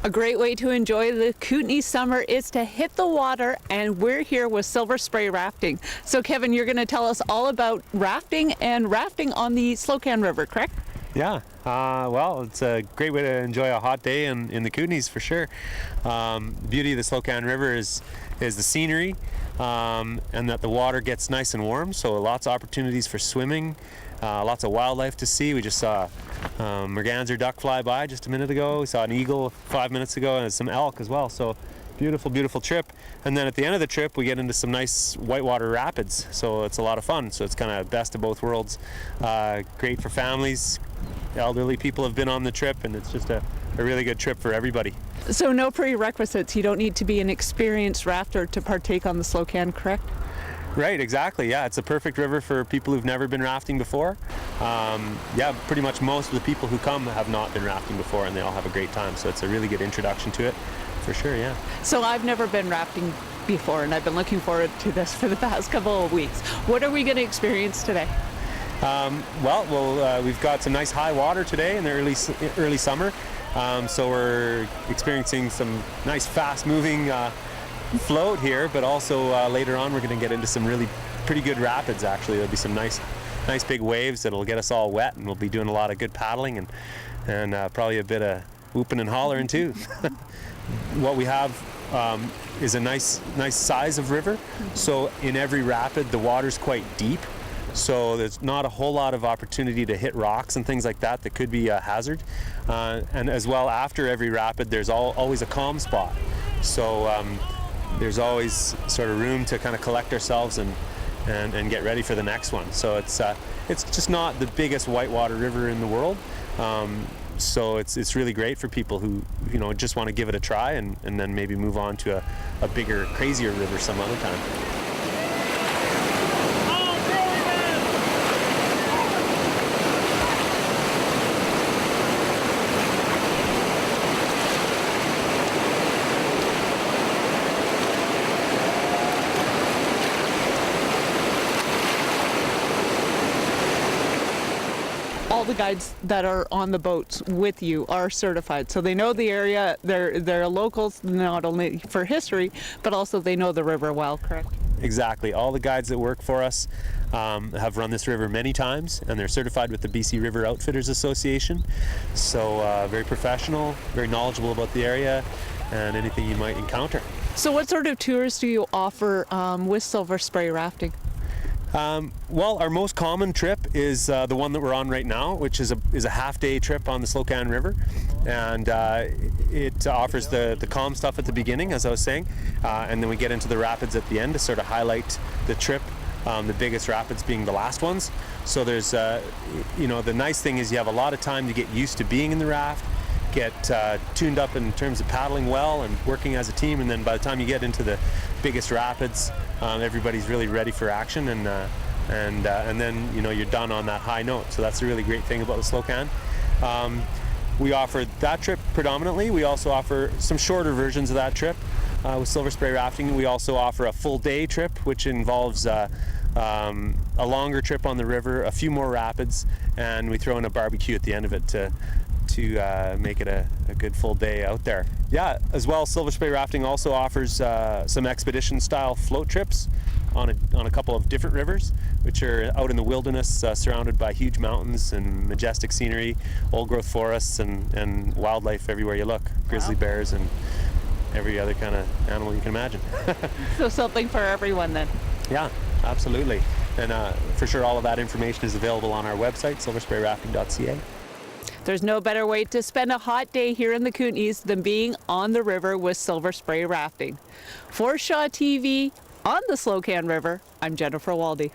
A great way to enjoy the Kootenay summer is to hit the water, and we're here with Silver Spray Rafting. So Kevin, you're going to tell us all about rafting and rafting on the Slocan River, correct? Yeah, well, it's a great way to enjoy a hot day in the Kootenays for sure. The beauty of the Slocan River is the scenery, and that the water gets nice and warm, so lots of opportunities for swimming, lots of wildlife to see. We just saw merganser duck fly by just a minute ago. We saw an eagle 5 minutes ago, and some elk as well. So beautiful, beautiful trip. And then at the end of the trip, we get into some nice whitewater rapids. So it's a lot of fun. So it's kind of best of both worlds. Great for families. Elderly people have been on the trip, and it's just a really good trip for everybody. So no prerequisites. You don't need to be an experienced rafter to partake on the Slocan, correct? Right, exactly. Yeah, it's a perfect river for people who've never been rafting before. Yeah, pretty much most of the people who come have not been rafting before, and they all have a great time. So it's a really good introduction to it, for sure, yeah. So I've never been rafting before, and I've been looking forward to this for the past couple of weeks. What are we going to experience today? We've got some nice high water today in the early summer. So we're experiencing some nice fast-moving float here, but also later on we're going to get into some really pretty good rapids. Actually, there'll be some nice big waves that'll get us all wet, and we'll be doing a lot of good paddling and probably a bit of whooping and hollering too. What we have is a nice size of river. So in every rapid the water's quite deep, so there's not a whole lot of opportunity to hit rocks and things like that could be a hazard. And as well, after every rapid there's always a calm spot. So there's always sort of room to kind of collect ourselves and get ready for the next one. So it's just not the biggest whitewater river in the world. So it's really great for people who just want to give it a try and then maybe move on to a bigger, crazier river some other time. All the guides that are on the boats with you are certified, so they know the area. They're locals, not only for history, but also they know the river well, correct? Exactly. All the guides that work for us have run this river many times, and they're certified with the BC River Outfitters Association. So very professional, very knowledgeable about the area and anything you might encounter. So what sort of tours do you offer with Silver Spray Rafting? Well, our most common trip is the one that we're on right now, which is a half-day trip on the Slocan River, and it offers the calm stuff at the beginning, as I was saying, and then we get into the rapids at the end to sort of highlight the trip. The biggest rapids being the last ones. So there's, the nice thing is you have a lot of time to get used to being in the raft, get tuned up in terms of paddling well and working as a team, and then by the time you get into the biggest rapids, everybody's really ready for action, and then you're done on that high note. So that's a really great thing about the Slocan. We offer that trip predominantly. We also offer some shorter versions of that trip with Silver Spray Rafting. We also offer a full day trip, which involves a longer trip on the river, a few more rapids, and we throw in a barbecue at the end of it to make it a good full day out there. Yeah, as well, Silver Spray Rafting also offers some expedition style float trips on a couple of different rivers, which are out in the wilderness, surrounded by huge mountains and majestic scenery, old growth forests, and wildlife everywhere you look. Grizzly bears and every other kind of animal you can imagine. So something for everyone then. Yeah, absolutely. And for sure all of that information is available on our website, silversprayrafting.ca. There's no better way to spend a hot day here in the Kootenays than being on the river with Silver Spray Rafting. For Shaw TV on the Slocan River, I'm Jennifer Waldy.